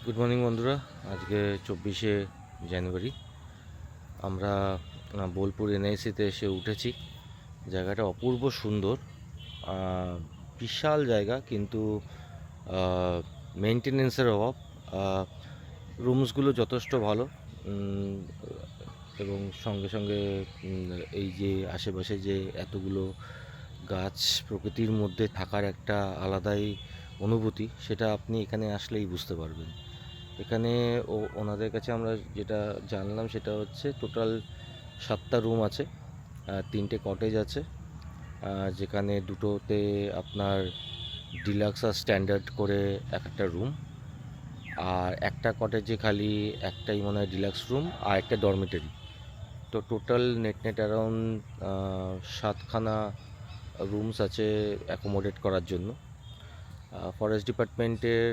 Good morning বন্ধুরা। আজকে 24শে জানুয়ারি। আমরা বোলপুর এনআইসিতে এসে উঠেছি। জায়গাটা অপূর্ব সুন্দর, বিশাল জায়গা, কিন্তু মেনটেনেন্সের অভাব। রুমসগুলো যথেষ্ট ভালো, এবং সঙ্গে সঙ্গে এই যে আশেপাশে যে এতগুলো গাছ, প্রকৃতির মধ্যে থাকার একটা আলাদাই অনুভূতি, সেটা আপনি এখানে আসলেই বুঝতে পারবেন। এখানে ওনাদের কাছে আমরা যেটা জানলাম সেটা হচ্ছে টোটাল 7টা রুম আছে, 3টে কটেজ আছে, যেখানে দুটোতে আপনার ডিলাক্স আর স্ট্যান্ডার্ড করে একটা রুম, আর একটা কটেজে খালি একটাই মনে হয় ডিলাক্স রুম আর একটা ডরমিটারি। তো টোটাল নেট অ্যারাউন্ড 7খানা রুমস আছে অ্যাকোমোডেট করার জন্য। ফরেস্ট ডিপার্টমেন্টের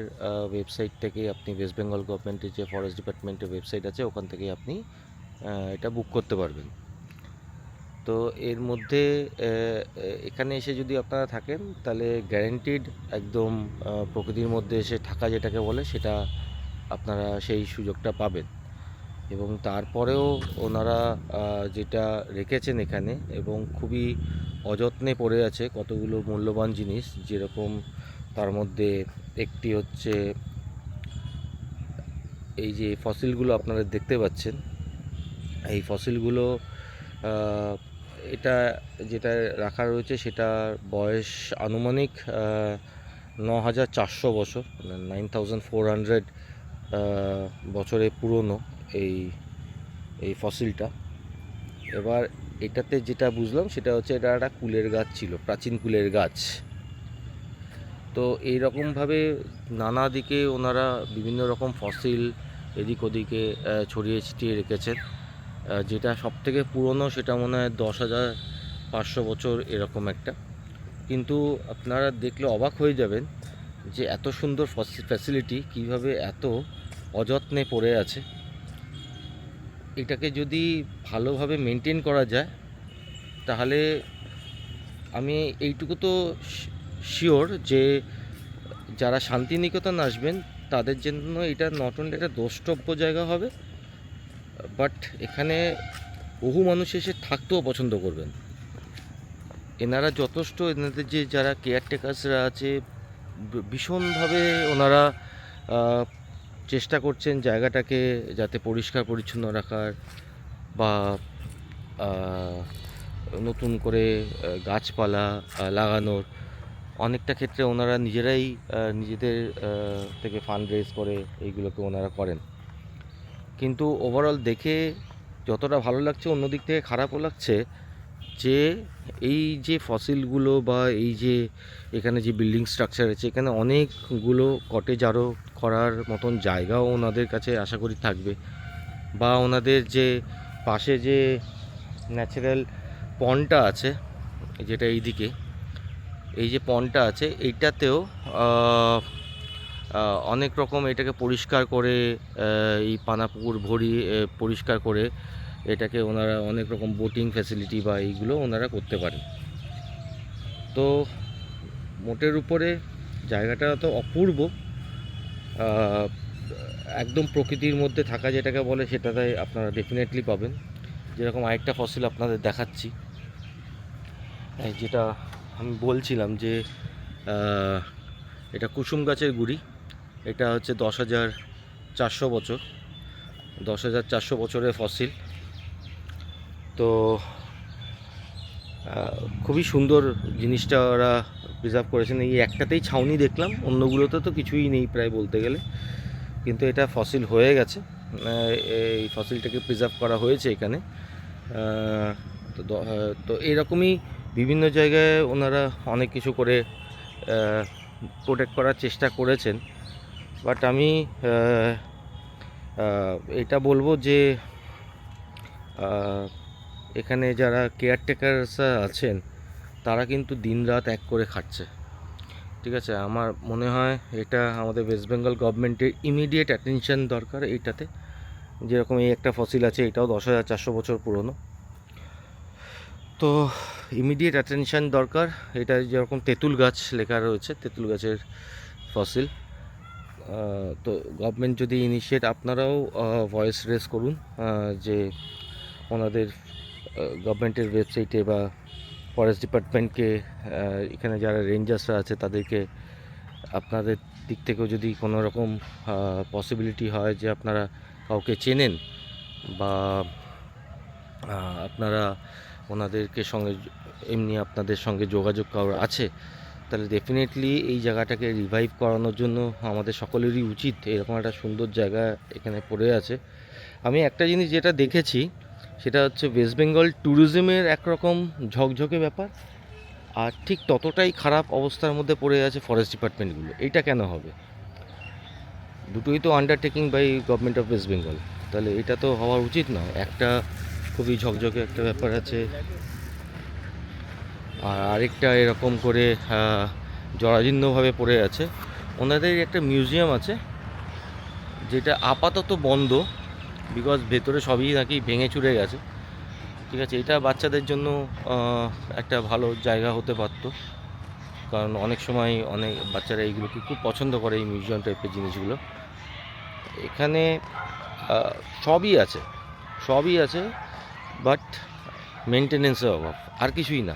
ওয়েবসাইট থেকে আপনি, ওয়েস্ট বেঙ্গল গভর্নমেন্টের যে ফরেস্ট ডিপার্টমেন্টের ওয়েবসাইট আছে ওখান থেকে আপনি এটা বুক করতে পারবেন। তো এর মধ্যে এখানে এসে যদি আপনারা থাকেন তাহলে গ্যারেন্টিড একদম প্রকৃতির মধ্যে এসে থাকা যেটাকে বলে, সেটা আপনারা সেই সুযোগটা পাবেন। এবং তারপরেও ওনারা যেটা রেখেছেন এখানে, এবং খুবই অযত্নে পড়ে আছে কতগুলো মূল্যবান জিনিস, যেরকম তার মধ্যে একটি হচ্ছে এই যে ফসিলগুলো আপনারা দেখতে পাচ্ছেন। এই ফসিলগুলো এটা যেটা রাখা রয়েছে সেটার বয়স আনুমানিক 9400 বছর, 9400 বছরে পুরনো এই এই ফসিলটা। এবার এটাতে যেটা বুঝলাম সেটা হচ্ছে এটা একটা কুলের গাছ ছিল, প্রাচীন কুলের গাছ। তো এইরকমভাবে নানা দিকে ওনারা বিভিন্ন রকম ফসিল এদিক ওদিকে ছড়িয়ে ছিটিয়ে রেখেছেন। যেটা সবথেকে পুরনো সেটা মনে হয় 10,500 বছর এরকম একটা। কিন্তু আপনারা দেখলে অবাক হয়ে যাবেন যে এত সুন্দর ফ্যাসিলিটি কীভাবে এত অযত্নে পড়ে আছে। এটাকে যদি ভালোভাবে মেনটেন করা যায় তাহলে আমি এইটুকু তো শিওর যে যারা শান্তিনিকেতন আসবেন তাদের জন্য এটা নট অনলি একটা দ্রষ্টব্য জায়গা হবে, বাট এখানে বহু মানুষ এসে থাকতেও পছন্দ করবেন। এনারা যথেষ্ট, এনাদের যে যারা কেয়ারটেকার্সরা আছে ভীষণভাবে ওনারা চেষ্টা করছেন জায়গাটাকে যাতে পরিষ্কার পরিচ্ছন্ন রাখার, বা নতুন করে গাছপালা লাগানোর। অনেকটা ক্ষেত্রে ওনারা নিজেরাই নিজেদের থেকে ফান্ড রেজ করে এইগুলোকে ওনারা করেন। কিন্তু ওভারঅল দেখে যতটা ভালো লাগছে, অন্যদিক থেকে খারাপও লাগছে যে এই যে ফসিলগুলো বা এই যে এখানে যে বিল্ডিং স্ট্রাকচার আছে, এখানে অনেকগুলো কটেজ আরও করার মতন জায়গাও ওনাদের কাছে আশা করি থাকবে, বা ওনাদের যে পাশে যে ন্যাচারাল পন্ডটা আছে, যেটা এইদিকে এই যে পন্ডটা আছে এইটাতেও অনেক রকম এটাকে পরিষ্কার করে, এই পানাপুকুর ভরি পরিষ্কার করে এটাকে ওনারা অনেক রকম বোটিং ফ্যাসিলিটি বা এইগুলো ওনারা করতে পারেন। তো মোটের উপরে জায়গাটা তো অপূর্ব, একদম প্রকৃতির মধ্যে থাকা যেটাকে বলে সেটাতে আপনারা ডেফিনেটলি পাবেন। যেরকম আরেকটা ফসিল আপনাদের দেখাচ্ছি, যেটা আমি বলছিলাম যে এটা কুসুম গাছের গুড়ি। এটা হচ্ছে 10,400 বছর, 10,400 বছরের ফসিল। তো খুবই সুন্দর জিনিসটা ওরা প্রিজার্ভ করেছেন। এই একটাতেই ছাউনি দেখলাম, অন্যগুলোতে তো কিছুই নেই প্রায় বলতে গেলে, কিন্তু এটা ফসিল হয়ে গেছে, এই ফসিলটাকে প্রিজার্ভ করা হয়েছে এখানে। তো এরকমই বিভিন্ন জায়গায় ওনারা অনেক কিছু করে প্রোটেক্ট করার চেষ্টা করেছেন। বাট আমি এটা বলবো যে এখানে যারা কেয়ারটেকার্স আছেন তারা কিন্তু দিনরাত এক করে খাটছে। ঠিক আছে, আমার মনে হয় এটা আমাদের ওয়েস্ট বেঙ্গল গভর্নমেন্টের ইমিডিয়েট অ্যাটেনশন দরকার এইটাতে। যেরকম এই একটা ফসিল আছে, এটাও 10,400 বছর পুরনো। তো ইমিডিয়েট অ্যাটেনশন দরকার। এটা যেরকম তেঁতুল গাছ লেখা রয়েছে, তেঁতুল গাছের ফসিল, তো গভর্নমেন্ট যদি ইনিশিয়েট, আপনারাও ভয়েস রেজ করুন যে ওনাদের গভর্নমেন্টের ওয়েবসাইটে বা ফরেস্ট ডিপার্টমেন্টকে, এখানে যারা রেঞ্জার্সরা আছে তাদেরকে আপনাদের দিক থেকেও যদি কোনো রকম পসিবিলিটি হয় যে আপনারা কাউকে চেনেন বা আপনারা ওনাদেরকে সঙ্গে এমনি আপনাদের সঙ্গে যোগাযোগ কারোর আছে, তাহলে ডেফিনেটলি এই জায়গাটাকে রিভাইভ করানোর জন্য আমাদের সকলেরই উচিত। এরকম একটা সুন্দর জায়গা এখানে পড়ে আছে। আমি একটা জিনিস যেটা দেখেছি সেটা হচ্ছে ওয়েস্ট বেঙ্গল ট্যুরিজমের একরকম ঝকঝকে ব্যাপার, আর ঠিক ততটাই খারাপ অবস্থার মধ্যে পড়ে আছে ফরেস্ট ডিপার্টমেন্টগুলো। এইটা কেন হবে? দুটোই তো undertaking by government of West Bengal, তাহলে এটা তো হওয়া উচিত নয়। একটা খুবই ঝকঝকে একটা ব্যাপার আছে, আর আরেকটা এরকম করে জরাজীর্ণভাবে পড়ে আছে। ওনাদের একটা মিউজিয়াম আছে যেটা আপাতত বন্ধ, বিকজ ভেতরে সবই নাকি ভেঙে চুরে গেছে। ঠিক আছে, এটা বাচ্চাদের জন্য একটা ভালো জায়গা হতে পারত, কারণ অনেক সময় অনেক বাচ্চারা এইগুলোকে খুব পছন্দ করে, এই মিউজিয়াম টাইপের জিনিসগুলো। এখানে সবই আছে, বাট মেনটেনেন্সের অভাব, আর কিছুই না।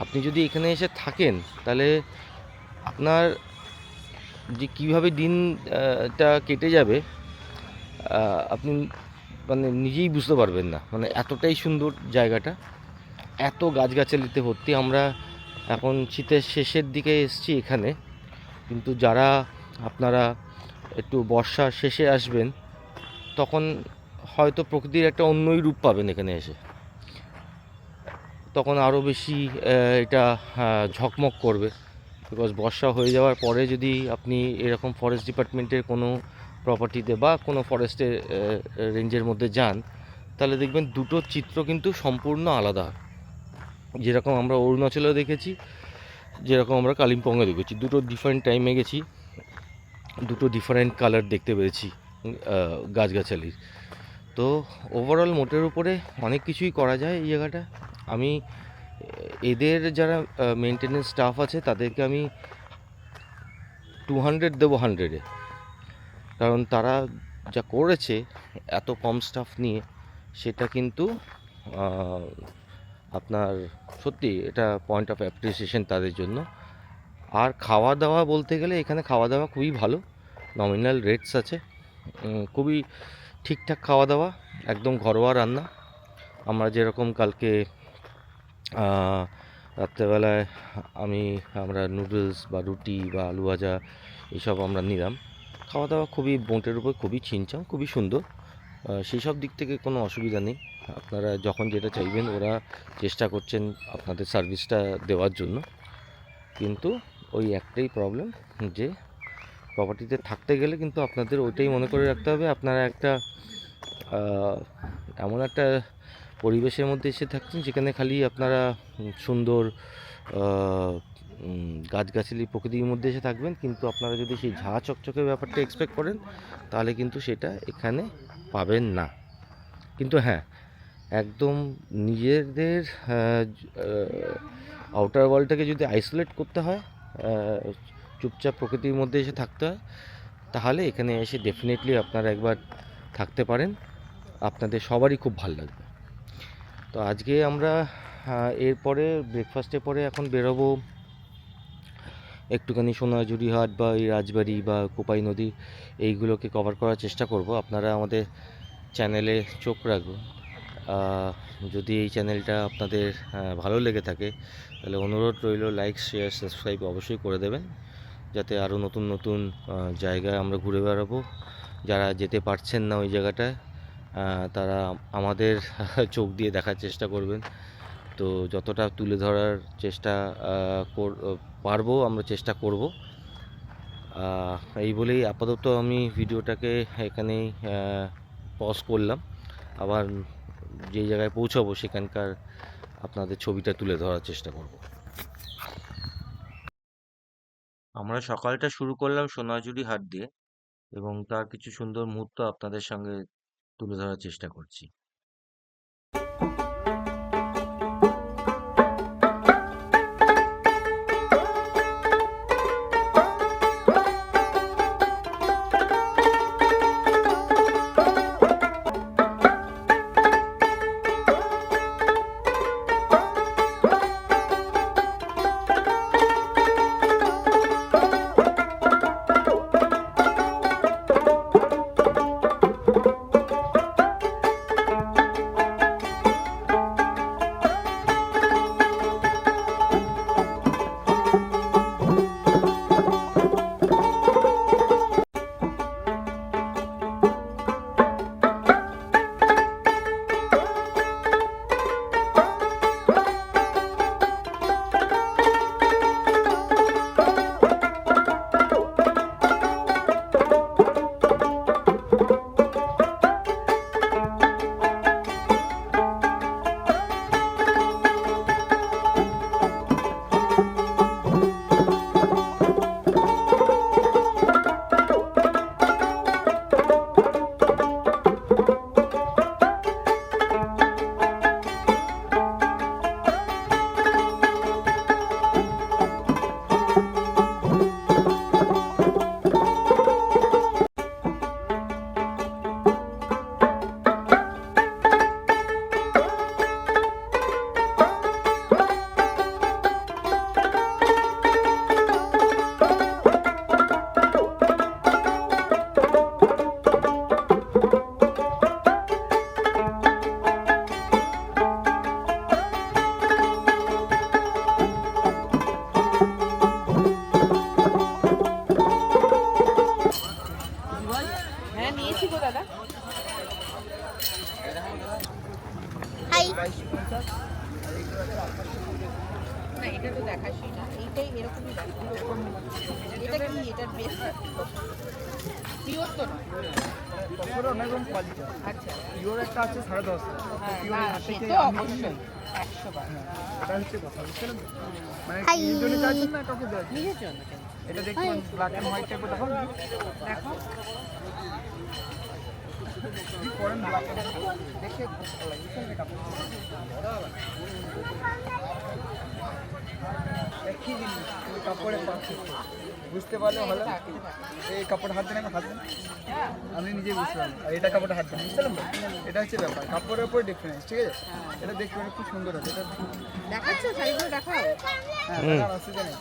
আপনি যদি এখানে এসে থাকেন তাহলে আপনার যে কীভাবে দিনটা কেটে যাবে আপনি মানে নিজেই বুঝতে পারবেন না। মানে এতটাই সুন্দর জায়গাটা, এত গাছগাছালিতে ভর্তি। আমরা এখন শীতের শেষের দিকে এসেছি এখানে, কিন্তু যারা আপনারা একটু বর্ষার শেষে আসবেন তখন হয়তো প্রকৃতির একটা অন্যই রূপ পাবেন এখানে এসে। তখন আরও বেশি এটা ঝকমক করবে, বিকজ বর্ষা হয়ে যাওয়ার পরে যদি আপনি এরকম ফরেস্ট ডিপার্টমেন্টের কোনো প্রপার্টিতে বা কোনো ফরেস্টের রেঞ্জের মধ্যে যান, তাহলে দেখবেন দুটো চিত্র কিন্তু সম্পূর্ণ আলাদা। যেরকম আমরা অরুণাচলেও দেখেছি, যেরকম আমরা কালিম্পংয়ে দেখেছি, দুটো ডিফারেন্ট টাইমে গেছি, দুটো ডিফারেন্ট কালার দেখতে পেরেছি গাছগাছালির। তো ওভারঅল মোটের উপরে অনেক কিছুই করা যায় এই জায়গাটা। আমি এদের যারা মেনটেনেন্স স্টাফ আছে তাদেরকে আমি 200 দেবো 100-এ, কারণ তারা যা করেছে এত কম স্টাফ নিয়ে, সেটা কিন্তু আপনার সত্যি এটা পয়েন্ট অফ অ্যাপ্রিসিয়েশন তাদের জন্য। আর খাওয়া দাওয়া বলতে গেলে এখানে খাওয়া দাওয়া খুবই ভালো, নমিনাল রেটস আছে, খুবই ঠিকঠাক খাওয়া দাওয়া, একদম ঘরোয়া রান্না। আমরা যেরকম কালকে রাত্রেবেলায় আমরা নুডলস বা রুটি বা আলু ভাজা এইসব আমরা নিলাম। খাওয়া দাওয়া খুবই বোটের উপর খুবই ছিমছাম, খুবই সুন্দর, সেই সব দিক থেকে কোনো অসুবিধা নেই। আপনারা যখন যেটা চাইবেন ওরা চেষ্টা করছেন আপনাদের সার্ভিসটা দেওয়ার জন্য, কিন্তু ওই একটাই প্রবলেম যে প্রপার্টিতে থাকতে গেলে কিন্তু আপনাদের ওইটাই মনে করে রাখতে হবে, আপনারা একটা এমন একটা পরিবেশের মধ্যে এসে থাকছেন যেখানে খালি আপনারা সুন্দর গাছগাছালি প্রকৃতির মধ্যে এসে থাকবেন, কিন্তু আপনারা যদি সেই ঝাঁ চকচকে ব্যাপারটা এক্সপেক্ট করেন তাহলে কিন্তু সেটা এখানে পাবেন না। কিন্তু হ্যাঁ, একদম নিজেদের আউটার ওয়ার্ল্ডটাকে যদি আইসোলেট করতে হয়, চুপচাপ প্রকৃতির মধ্যে এসে থাকতে হয়, তাহলে এখানে এসে ডেফিনেটলি আপনারা একবার থাকতে পারেন, আপনাদের সবারই খুব ভালো লাগবে। তো আজকে আমরা এরপরে ব্রেকফাস্টের পরে এখন বেরোবো একটুখানি সোনাঝুরি হাট বা এই রাজবাড়ি বা কোপাই নদী, এইগুলোকে কভার করার চেষ্টা করব। আপনারা আমাদের চ্যানেলে চোখ রাখবেন। যদি এই চ্যানেলটা আপনাদের ভালো লেগে থাকে তাহলে অনুরোধ রইল, লাইক শেয়ার সাবস্ক্রাইব অবশ্যই করে দেবেন, যাতে আরও নতুন নতুন জায়গায় আমরা ঘুরে বেড়াবো। যারা যেতে পারছেন না ওই জায়গাটায় তারা আমাদের চোখ দিয়ে দেখার চেষ্টা করবেন। তো যতটা তুলে ধরার চেষ্টা পারবো আমরা চেষ্টা করব। এই বলেই আপাতত আমি ভিডিওটাকে এখানেই পজ করলাম। আবার যেই জায়গায় পৌঁছাবো সেখানকার আপনাদের ছবিটা তুলে ধরার চেষ্টা করব। আমরা সকালটা শুরু করলাম সোনাঝুরি হাট দিয়ে, এবং তার কিছু সুন্দর মুহূর্ত আপনাদের সঙ্গে তুলে ধরার চেষ্টা করছি। হ্যাঁ নিয়েছি গো দাদা। হাই। না এটা তো দেখাসই না, এইটাই এরকমই দেখো। এটা কি, এটার বেস্ট পিওর তো নয়। তসরের অনেক রকম কোয়ালিটি আছে। আচ্ছা পিওর একটা আছে 10.5, হ্যাঁ, পিওর না হাত সে থেকে তো আমি অবশ্যই 100 বার। এটা হচ্ছে কথা, বুঝছেন তো? মানে হাই। নিজের জন্য চাইছেন না কাউকে দেওয়ার জন্য? নিজের জন্য কেন? এটা দেখুন ব্ল্যাক এন্ড হোয়াইট টাইপের দেখো দেখো কি করেন ব্ল্যাক এন্ড দেখে ভালো লাগে, বুঝছেন না কাপড় একই জিনিস কিন্তু কাপড়ের পার্থক্য বুঝতে পারলে ভালো। এই কাপড় হাত দেন, আমি হাত দেন, আমি নিজেই বুঝতে পারলাম। আর এটা কাপড়টা হাত দেন, বুঝতে পারলাম তো? এটা হচ্ছে ব্যাপার, কাপড়ের উপর ডিফারেন্স, ঠিক আছে? এটা দেখতে অনেক খুব সুন্দর আছে। এটা দেখাচ্ছ শাড়িগুলো দেখাও। হ্যাঁ দেখার অসুবিধা নেই,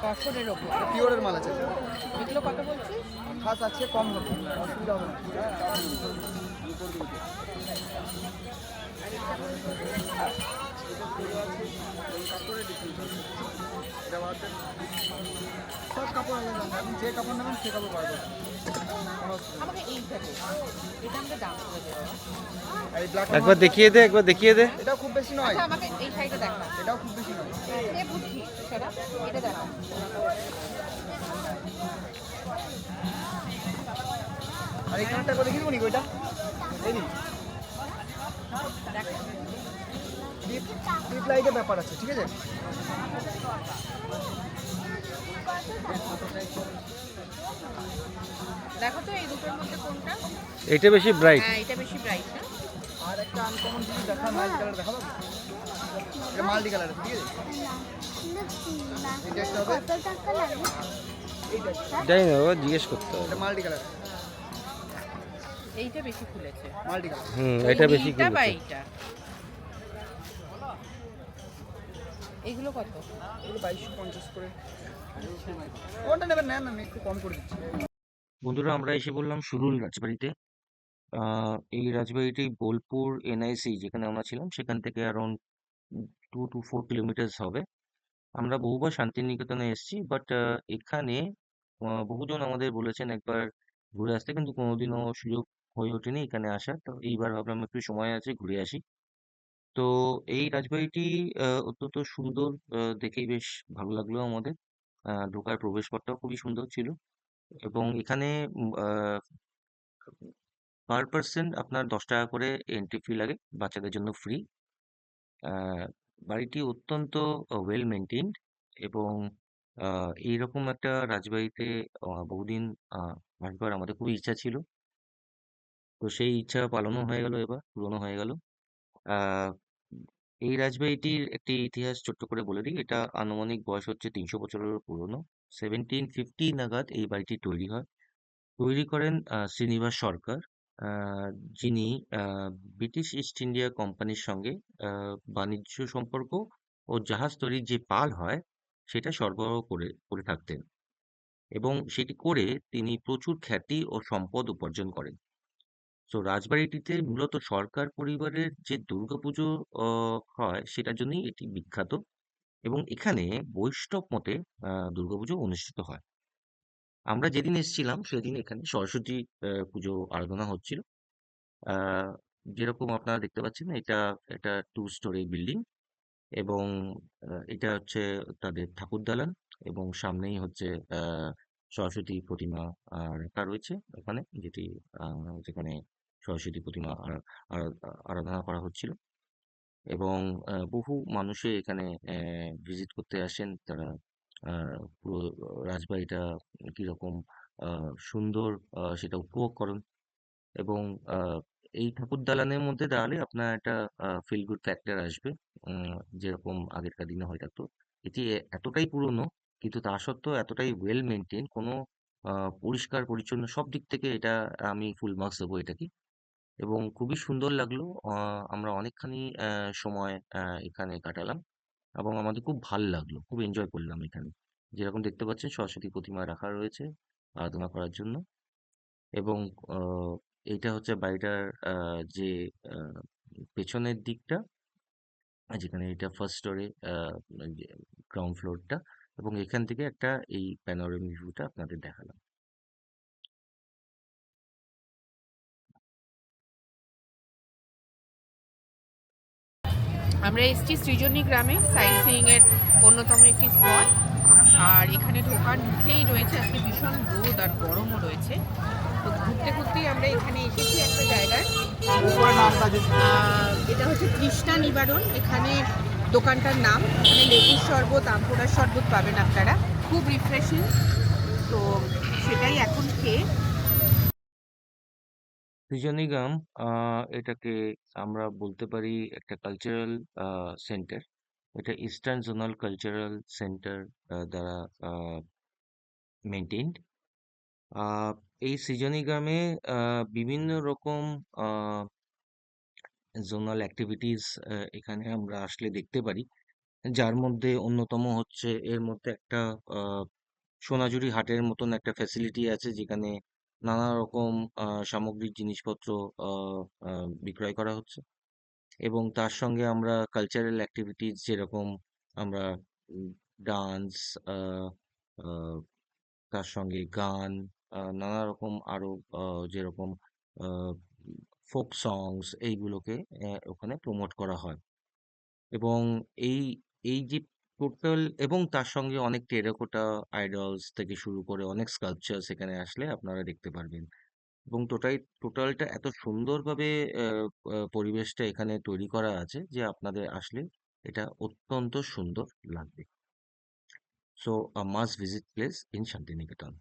তসরের ওপর পিওরের মাল আছে। এগুলো কত বলছিস? খাস আছে, কম হবে, অসুবিধা হবে না। এটা বাদ দেন। সব কাপড় আলাদা, আপনি যে কাপড় নেবেন সে কাপড় পারবেন। কোনো অসুবিধা আমাকে এইটা দে, এটা আমাকে দাম করে দেবো। নেই। আর এই ব্ল্যাক একবার দেখিয়ে দে, একবার দেখিয়ে দে। এটাও খুব বেশি নয়, আচ্ছা আমাকে এই শাড়িটা দেখা। এটাও খুব বেশি নয়। সে বুঝছি সেটা, এটা দেখা। আর এই কানটা করে দেখিয়ে দেবো নি ওইটা, এই নিন। টিপ লাইটের ব্যাপার আছে, ঠিক আছে? দেখো তো এই দুটোর মধ্যে কোনটা? এটা বেশি ব্রাইট। হ্যাঁ এটা বেশি ব্রাইট না? আর একটা আনকমন জিনিস দেখা, মাল্টি কালার দেখাবো। এটা মাল্টি কালার আছে, ঠিক আছে? এটা একটা হবে, কত টাকা লাগে? এইটা একটা। জানি না বাবা, জিজ্ঞেস করতে হবে। এটা মাল্টি কালার, এইটা বেশি খুলেছে। Multi colour. এটা বেশি এইটা বা খুলেছে। এইটা? এইগুলো কত? এগুলো 2250 করে। কোনটা নেবেন নেন, আমি একটু কম করে দিচ্ছি। বন্ধুরা, আমরা এসে বললাম সুরুল রাজবাড়িতে। এই রাজবাড়িটি বোলপুর এনআইসি যেখানে আমরা ছিলাম সেখান থেকে অ্যারাউন্ড 2 to 4 কিলোমিটার্স হবে। আমরা বহুবার শান্তিনিকেতনে এসেছি, বাট এখানে বহুজন আমাদের বলেছেন একবার ঘুরে আসতে, কিন্তু কোনোদিনও সুযোগ হয়ে ওঠেনি এখানে আসার। তো এইবার ভাবলাম একটু সময় আছে, ঘুরে আসি। তো এই রাজবাড়িটি অত্যন্ত সুন্দর, দেখেই বেশ ভালো লাগলো আমাদের। ঢোকার প্রবেশপথটাও খুবই সুন্দর ছিল, এবং এখানে পার পার্সন আপনার 10 টাকা করে এন্ট্রি ফি লাগে, বাচ্চাদের জন্য ফ্রি। বাড়িটি অত্যন্ত ওয়েল মেনটেন্ড, এবং এইরকম একটা রাজবাড়িতে বহুদিন আসবার আমাদের খুবই ইচ্ছা ছিল। তো সেই ইচ্ছা পালনও হয়ে গেল, এবার পূরণও হয়ে গেল। আহ, এই রাজবাড়িটির একটি ইতিহাস ছোট্ট করে বলে দিই। এটা আনুমানিক বয়স হচ্ছে 300 বছরেরও পুরনো। 1750 নাগাদ এই বাড়িটি তৈরি হয়। তৈরি করেন শ্রীনিবাস সরকার, আহ, যিনি আহ, ব্রিটিশ ইস্ট ইন্ডিয়া কোম্পানির সঙ্গে বাণিজ্য সম্পর্ক ও জাহাজ তৈরির যে পাল হয় সেটা সরবরাহ করে করে থাকতেন, এবং সেটি করে তিনি প্রচুর খ্যাতি ও সম্পদ উপার্জন করেন। তো রাজবাড়িটিতে মূলত সরকার পরিবারের যে দুর্গাপুজো হয় সেটার জন্যই এটি বিখ্যাত, এবং এখানে বৈষ্ণব মতে দুর্গাপুজো অনুষ্ঠিত হয়। আমরা যেদিন এসেছিলাম সেদিন এখানে সরস্বতী পুজো আরাধনা হচ্ছিল। আহ, যেরকম আপনারা দেখতে পাচ্ছেন, এটা একটা 2 স্টোরি বিল্ডিং, এবং এটা হচ্ছে তাদের ঠাকুর দালান, এবং সামনেই হচ্ছে আহ, সরস্বতী প্রতিমা রাখা রয়েছে ওখানে, যেখানে সরস্বতী প্রতিমা আরাধনা করা হচ্ছিল। এবং বহু মানুষে এখানে ভিজিট করতে আসেন তারা। পুরো রাজবাড়িটা কিরকম সুন্দর সেটা উপভোগ করেন, এবং এই ঠাকুর দালানের মধ্যে দাঁড়ালে আপনার একটা ফিল গুড ফ্যাক্টর আসবে। যেরকম আগেরকার দিনে হয়ে থাকতো। এটি এতটাই পুরনো, কিন্তু তা সত্ত্বেও এতটাই ওয়েল মেনটেন, কোনো পরিষ্কার পরিচ্ছন্ন সব দিক থেকে এটা আমি ফুল মার্কস দেবো এটাকে। এবং খুবই সুন্দর লাগলো। আমরা অনেকখানি সময় এখানে কাটালাম, এবং আমাদের খুব ভাল লাগলো, খুব এনজয় করলাম এখানে। যেরকম দেখতে পাচ্ছেন সরস্বতী প্রতিমা রাখা রয়েছে আরাধনা করার জন্য। এবং আহ, এইটা হচ্ছে বাড়িটার যে আহ, পেছনের দিকটা, যেখানে এটা ফার্স্ট স্টোরে, গ্রাউন্ড ফ্লোরটা, এবং এখান থেকে একটা এই প্যানোরামিক ভিউটা আপনাদের দেখালাম। আমরা এসেছি সৃজনী গ্রামে সাইট সিইং এর অন্যতম একটি স্পট। আর এখানে ঢুকেই রয়েছে আজকে ভীষণ রোদ আর গরমও রয়েছে। তো ঘুরতে ঘুরতেই আমরা এখানে এসেছি একটা জায়গায়, এটা হচ্ছে তৃষ্ণা নিবারণ। এখানে দোকানটার নাম, এখানে লেবুর শরবত, আমপোড়ার শরবত পাবেন আপনারা, খুব রিফ্রেশিং। তো সেটাই এখন খেয়ে সৃজনীগ্রাম এটাকে আমরা বলতে পারি একটা কালচারাল সেন্টার। এটা ইস্টার্ন জোনাল কালচারাল সেন্টার দ্বারা মেনটেন্ড। এই সৃজনী গ্রামে বিভিন্ন রকম জোনাল অ্যাক্টিভিটিস এখানে আমরা আসলে দেখতে পারি, যার মধ্যে অন্যতম হচ্ছে এর মধ্যে একটা সোনাঝুরি হাটের মতন একটা ফ্যাসিলিটি আছে, যেখানে নানা রকম সামগ্রিক জিনিসপত্র বিক্রয় করা হচ্ছে। এবং তার সঙ্গে আমরা কালচারাল অ্যাক্টিভিটিস যেরকম আমরা ডান্স, তার সঙ্গে গান, নানা রকম আরো যেরকম ফোক সংস, এইগুলোকে ওখানে প্রমোট করা হয়। এবং এই এই যে টোটাল, এবং তার সঙ্গে অনেক টেরাকোটা আইডলস থেকে শুরু করে অনেক স্কাল্পচার এখানে আসলে আপনারা দেখতে পারবেন। এবং টোটালটা এত সুন্দরভাবে পরিবেশটা এখানে তৈরি করা আছে যে আপনাদের আসলে এটা অত্যন্ত সুন্দর লাগবে। So a must visit place in Shantiniketan.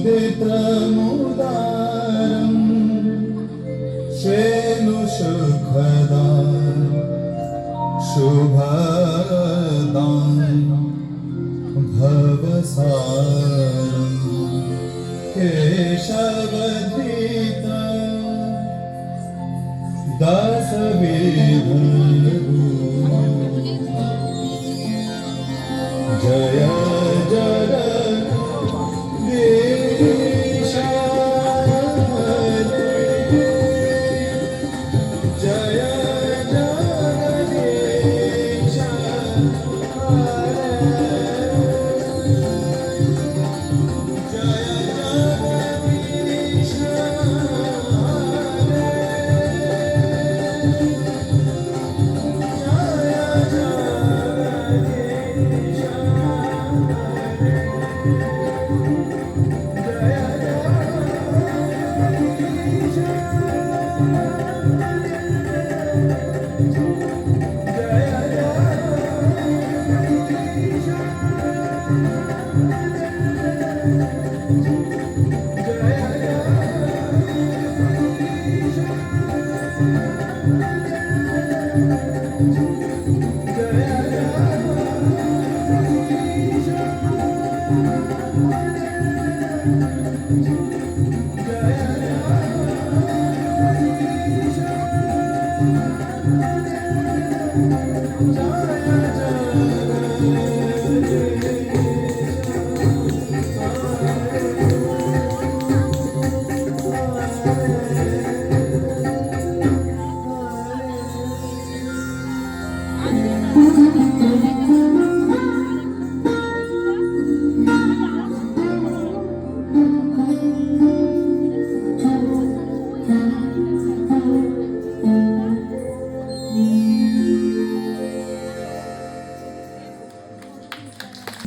मुदितमुदारं श्वेनुसुखदां शुभदां भवसारं केशवधृतं दासविधं जय जगदीश जय जगदीश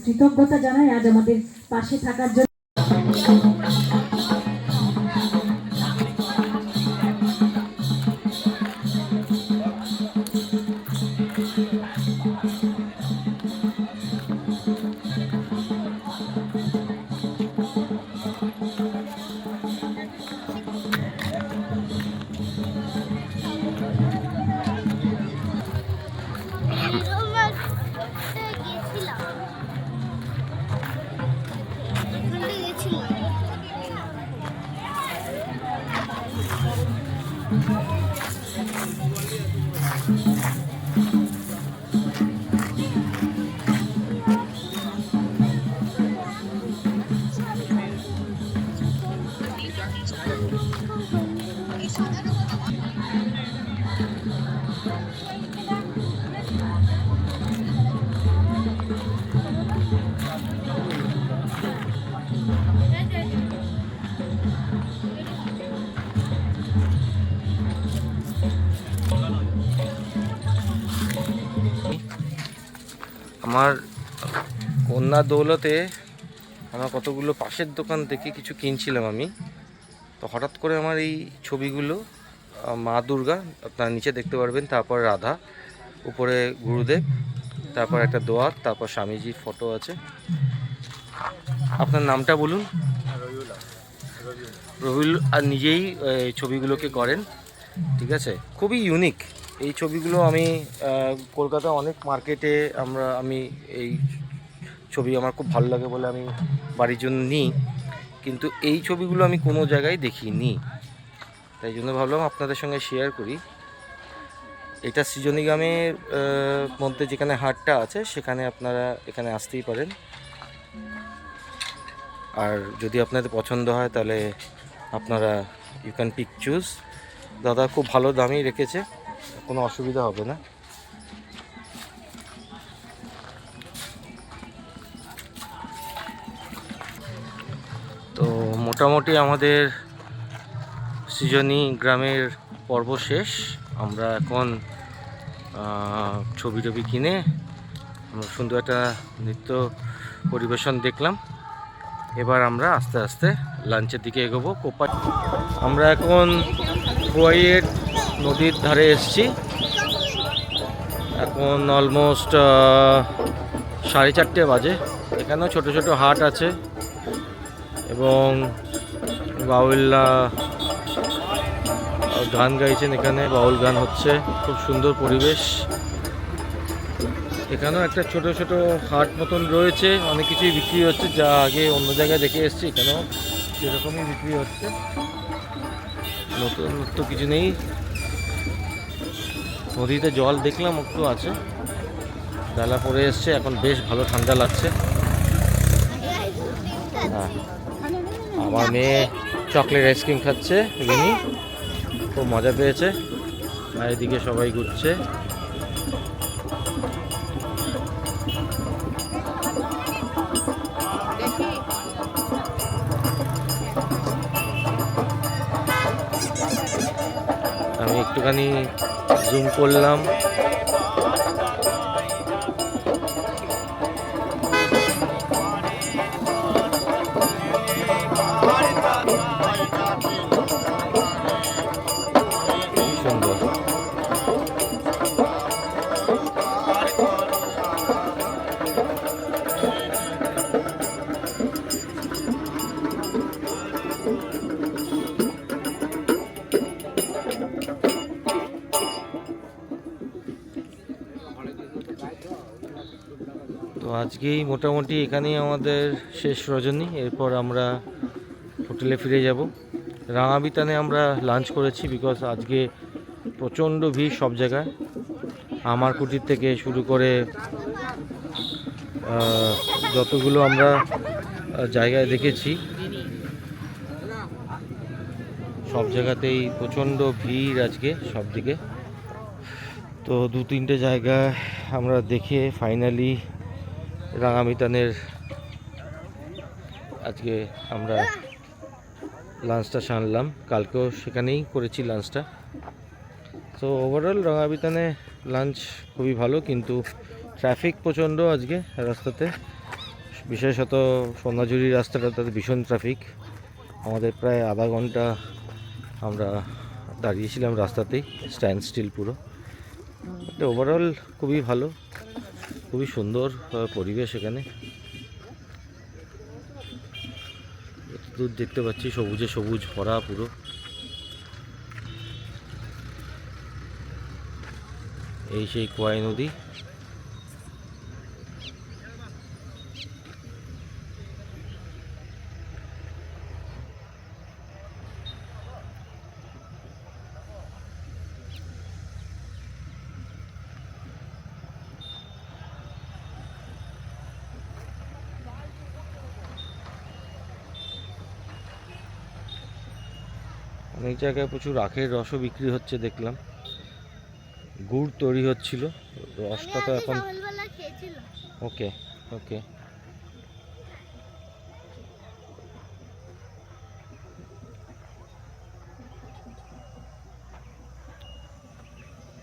কৃতজ্ঞতা জানাই আজ আমাদের পাশে থাকার জন্য। আমার কন্যা দৌলতে আমার কতগুলো পাশের দোকান থেকে কিছু কিনছিলাম আমি, তো হঠাৎ করে আমার এই ছবিগুলো মা দুর্গা আপনার নিচে দেখতে পারবেন, তারপর রাধা, উপরে গুরুদেব, তারপর একটা দোয়াত, তারপর স্বামীজির ফটো আছে। আপনার নামটা বলুন? রবিউল। আর নিজেই এই ছবিগুলোকে করেন, ঠিক আছে? খুবই ইউনিক এই ছবিগুলো। আমি কলকাতা অনেক মার্কেটে আমি এই ছবি আমার খুব ভালো লাগে বলে আমি বাড়ির জন্য নিই, কিন্তু এই ছবিগুলো আমি কোনো জায়গায় দেখিনি, তাই জন্য ভাবলাম আপনাদের সঙ্গে শেয়ার করি। এটা সৃজনী গ্রামের মধ্যে যেখানে হাটটা আছে সেখানে আপনারা এখানে আসতেই পারেন। আর যদি আপনাদের পছন্দ হয় তাহলে আপনারা ইউ ক্যান পিক চুজ। দাদা খুব ভালো দামই রেখেছে, কোনো অসুবিধা হবে না। তো মোটামুটি আমাদের সৃজনী গ্রামের পর্ব শেষ। আমরা এখন ছবি টবি কিনে আমরা সুন্দর একটা নৃত্য পরিবেশন দেখলাম। এবার আমরা আস্তে আস্তে লাঞ্চের দিকে এগোবো। কোপাই আমরা এখন কোয়াইয়ের নদীর ধারে এসেছি। এখন অলমোস্ট 4:30 বাজে। এখানেও ছোট ছোট হাট আছে, এবং বাউলরা গান গাইছেন, এখানে বাউল গান হচ্ছে, খুব সুন্দর পরিবেশ। এখানেও একটা ছোট ছোট হাট মতন রয়েছে, অনেক কিছুই বিক্রি হচ্ছে যা আগে অন্য জায়গায় দেখে এসেছি, এখানেও সেরকমই বিক্রি হচ্ছে, নতুন তো কিছু নেই। নদীতে জল দেখলাম একটু আছে, বেলা পড়ে এসছে, এখন বেশ ভালো ঠান্ডা লাগছে। হ্যাঁ, আমার মেয়ে চকলেট আইসক্রিম খাচ্ছে, রিনি খুব মজা পেয়েছে, আর এদিকে সবাই ঘুরছে। দেখি আমি একটুখানি জুম করলাম। খুব সুন্দর। তো আজকেই মোটামুটি এখানেই আমাদের শেষ রজনী, এরপর আমরা হোটেলে ফিরে যাব। রাঙাবিতানে আমরা লাঞ্চ করেছি, বিকজ আজকে প্রচণ্ড ভিড় সব জায়গায়, আমার কুটির থেকে শুরু করে যতগুলো আমরা জায়গায় দেখেছি সব জায়গাতেই প্রচণ্ড ভিড় আজকে সব দিকে। তো 2-3টে জায়গায় আমরা দেখে ফাইনালি রাঙামিতানের আজকে আমরা লাঞ্চটা সারলাম, কালকেও সেখানেই করেছি লাঞ্চটা। তো ওভারঅল রাঙামিতানে লাঞ্চ খুবই ভালো, কিন্তু ট্রাফিক প্রচণ্ড আজকে রাস্তাতে, বিশেষত সোনাঝুরি রাস্তাটাতে ভীষণ ট্রাফিক। আমাদের প্রায় আধা ঘন্টা আমরা দাঁড়িয়েছিলাম রাস্তাতেই, স্ট্যান্ড স্টিল পুরো। ওভারঅল খুবই ভালো, খুবই সুন্দর পরিবেশ এখানে। দূর দেখতে পাচ্ছি সবুজে সবুজ ভরা পুরো। এই সেই কোয়াই নদী। অনেক জায়গায় প্রচুর আখের রসও বিক্রি হচ্ছে দেখলাম, গুড় তৈরি হচ্ছিল, রসটা তো এখন সকালবেলা খেয়েছিলাম। ওকে ওকে।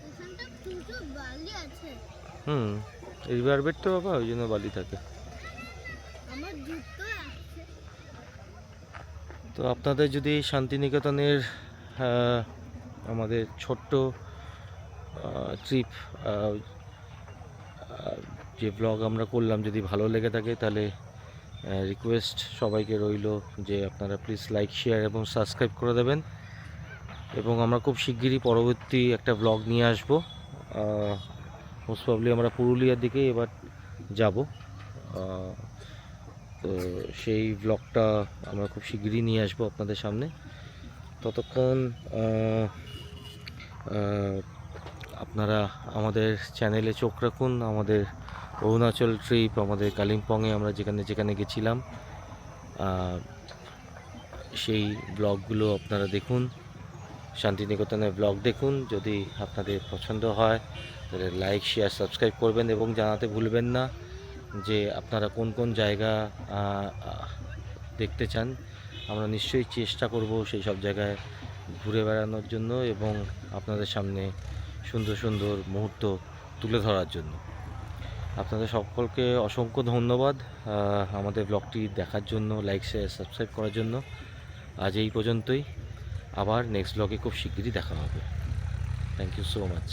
এখানটা প্রচুর বালি আছে। রিভার বেড তো বাবা, ওই জন্য বালি থাকে। আমার জুতো আছে। তো আপনাদের যদি শান্তিনিকেতনের আমাদের ছোট্ট ট্রিপ যে ব্লগ আমরা করলাম যদি ভালো লেগে থাকে, তাহলে রিকোয়েস্ট সবাইকে রইল যে আপনারা প্লিজ লাইক, শেয়ার এবং সাবস্ক্রাইব করে দেবেন। এবং আমরা খুব শিগগিরই পরবর্তী একটা ব্লগ নিয়ে আসব। মোস্ট প্রবলি আমরা পুরুলিয়ার দিকে এবার যাব, তো সেই ব্লগটা আমরা খুব শিগগিরই নিয়ে আসবো আপনাদের সামনে। ততক্ষণ আপনারা আমাদের চ্যানেলে চোখ রাখুন। আমাদের অরুণাচল ট্রিপ, আমাদের কালিম্পংয়ে আমরা যেখানে যেখানে গেছিলাম সেই ব্লগগুলো আপনারা দেখুন, শান্তিনিকেতনের ব্লগ দেখুন। যদি আপনাদের পছন্দ হয় তাহলে লাইক, শেয়ার, সাবস্ক্রাইব করবেন এবং জানাতে ভুলবেন না যে আপনারা কোন কোন জায়গা দেখতে চান। আমরা নিশ্চয়ই চেষ্টা করব সেই সব জায়গায় ঘুরে বেড়ানোর জন্য এবং আপনাদের সামনে সুন্দর সুন্দর মুহূর্ত তুলে ধরার জন্য। আপনাদের সকলকে অসংখ্য ধন্যবাদ আমাদের ব্লগটি দেখার জন্য, লাইক, শেয়ার, সাবস্ক্রাইব করার জন্য। আজ এই পর্যন্তই, আবার নেক্সট ব্লগে খুব শিগগিরই দেখা হবে। Thank you so much.